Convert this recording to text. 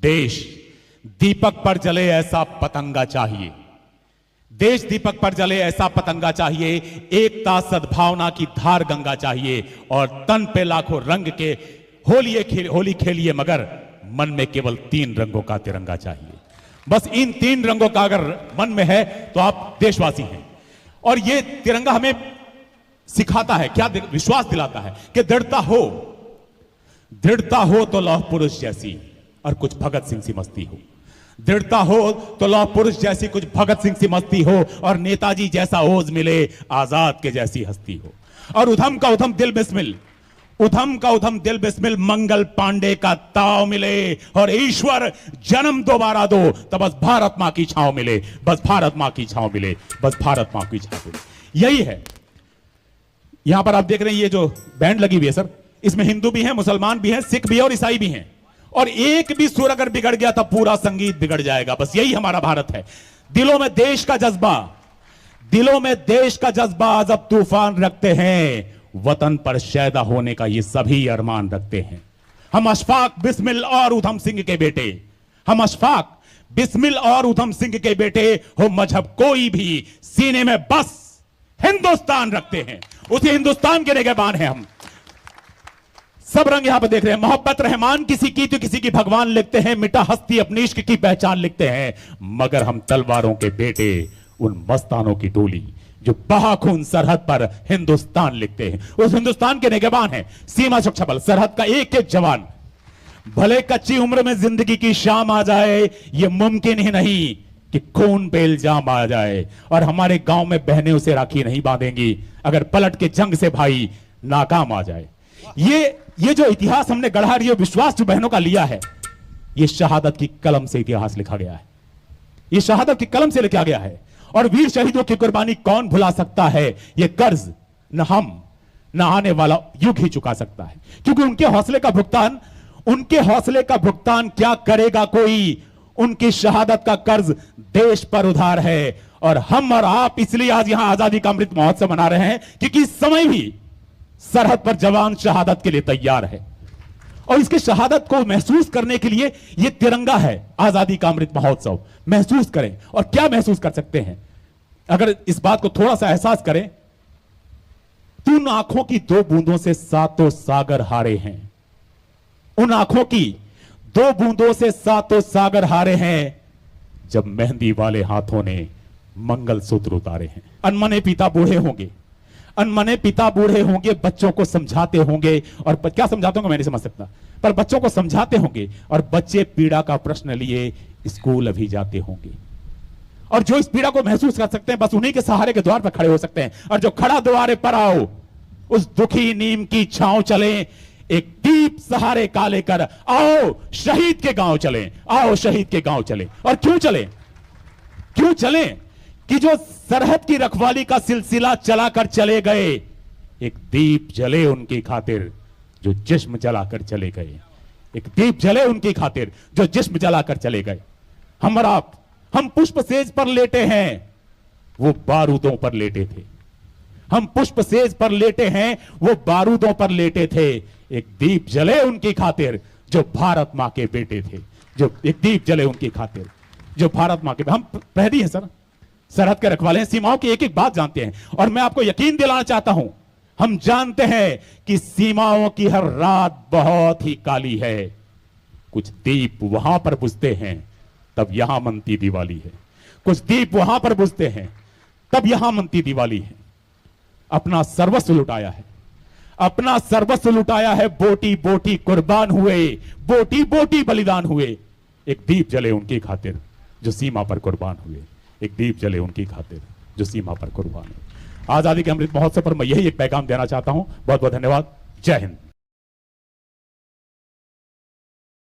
देश दीपक पर जले ऐसा पतंगा चाहिए, देश दीपक पर जले ऐसा पतंगा चाहिए, एकता सद्भावना की धार गंगा चाहिए और तन पे लाखों रंग के होली खेलिए मगर मन में केवल 3 रंगों का तिरंगा चाहिए। बस इन 3 रंगों का अगर मन में है तो आप देशवासी हैं। और ये तिरंगा हमें सिखाता है, क्या विश्वास दिलाता है कि दृढ़ता हो तो लौह पुरुष जैसी और कुछ भगत सिंह सी मस्ती हो, दृढ़ता हो तो लौह पुरुष जैसी कुछ भगत सिंह सी मस्ती हो और नेताजी जैसा ओज मिले आजाद के जैसी हस्ती हो। और उधम का उधम दिल बिस्मिल, उधम का उधम दिल बिस्मिल मंगल पांडे का ताव मिले और ईश्वर जन्म दोबारा दो तो बस भारत मां की छांव मिले, बस भारत मां की छांव मिले, बस भारत मां की छांव मिले। यही है। यहां पर आप देख रहे हैं ये जो बैंड लगी हुई है सर, इसमें हिंदू भी हैं, मुसलमान भी हैं, सिख भी है और ईसाई भी हैं। और एक भी सुर अगर बिगड़ गया तो पूरा संगीत बिगड़ जाएगा। बस यही हमारा भारत है। दिलों में देश का जज्बा, दिलों में देश का जज्बा जब तूफान रखते हैं, वतन पर शैदा होने का ये सभी अरमान रखते हैं। हम अशफाक बिस्मिल और उधम सिंह के बेटे, हम अशफाक बिस्मिल और उधम सिंह के बेटे हो मजहब कोई भी सीने में बस हिंदुस्तान रखते हैं, उसी हिंदुस्तान के निगहबान हैं हम। सब रंग यहां पर देख रहे हैं। मोहब्बत रहमान किसी की तो किसी की भगवान लिखते हैं, मिटा हस्ती अपनी इश्क की पहचान लिखते हैं, मगर हम तलवारों के बेटे उन मस्तानों की टोली जो बहा खून सरहद पर हिंदुस्तान लिखते हैं, उस हिंदुस्तान के निगहबान हैं। सीमा सुरक्षा बल, सरहद का एक एक जवान। भले कच्ची उम्र में जिंदगी की शाम आ जाए, यह मुमकिन ही नहीं कि खून पे इल्जाम आ जाए। और हमारे गांव में बहनें उसे राखी नहीं बांधेंगी अगर पलट के जंग से भाई नाकाम आ जाए। ये जो इतिहास हमने गढ़ा, ये विश्वास जो बहनों का लिया है, ये शहादत की कलम से इतिहास लिखा गया है, ये शहादत की कलम से लिखा गया है। और वीर शहीदों की कुर्बानी कौन भुला सकता है? ये कर्ज न हम न आने वाला युग ही चुका सकता है, क्योंकि उनके हौसले का भुगतान क्या करेगा कोई? उनकी शहादत का कर्ज देश पर उधार है। और हम और आप इसलिए आज यहां आजादी का अमृत महोत्सव मना रहे हैं क्योंकि इस समय भी सरहद पर जवान शहादत के लिए तैयार है। और इसके शहादत को महसूस करने के लिए यह तिरंगा है, आजादी का अमृत महोत्सव। महसूस करें। और क्या महसूस कर सकते हैं अगर इस बात को थोड़ा सा एहसास करें? उन आंखों की 2 बूंदों से सातों सागर हारे हैं, उन आंखों की 2 बूंदों से सातों सागर हारे हैं जब मेहंदी वाले हाथों ने मंगलसूत्र उतारे हैं। अनमने पिता बूढ़े होंगे, अनमने पिता बूढ़े होंगे, बच्चों को समझाते होंगे। और क्या समझाते होंगे मैं नहीं समझ सकता, पर बच्चों को समझाते होंगे। और बच्चे पीड़ा का प्रश्न लिए स्कूल अभी जाते होंगे। और जो इस पीड़ा को महसूस कर सकते हैं, बस उन्हीं के सहारे के द्वार पर खड़े हो सकते हैं। और जो खड़ा द्वारे पर आओ, उस दुखी नीम की छांव चले, एक दीप सहारे का लेकर आओ शहीद के गांव चले, आओ शहीद के गांव चले। और क्यों चले? क्यों चले कि जो सरहद की रखवाली का सिलसिला चलाकर चले गए, एक दीप जले उनकी खातिर जो जिस्म जलाकर चले गए, एक दीप जले उनकी खातिर जो जिस्म जलाकर चले गए। हम और आप, हम पुष्प सेज पर लेटे हैं, वो बारूदों पर लेटे थे। हम पुष्प सेज पर लेटे हैं, वो बारूदों पर लेटे थे। एक दीप जले उनकी खातिर जो भारत मां के बेटे थे, जो एक दीप जले उनकी खातिर जो भारत मां के। हम प्रहरी हैं सर, सरहद के रखवाले हैं, सीमाओं की एक एक बात जानते हैं। और मैं आपको यकीन दिलाना चाहता हूं, हम जानते हैं कि सीमाओं की हर रात बहुत ही काली है। कुछ दीप वहां पर बुझते हैं तब यहां मनती दिवाली है, कुछ दीप वहां पर बुझते हैं तब यहां मनती दिवाली है। अपना सर्वस्व लुटाया है, अपना सर्वस्व लुटाया है, बोटी बोटी कुर्बान हुए, बोटी बोटी बलिदान हुए। एक दीप जले उनकी खातिर जो सीमा पर कुर्बान हुए, एक दीप जले उनकी खातिर जो सीमा पर कुर्बान हुए। आजादी के अमृत महोत्सव पर मैं यही एक पैगाम देना चाहता हूं। बहुत बहुत धन्यवाद। जय हिंद।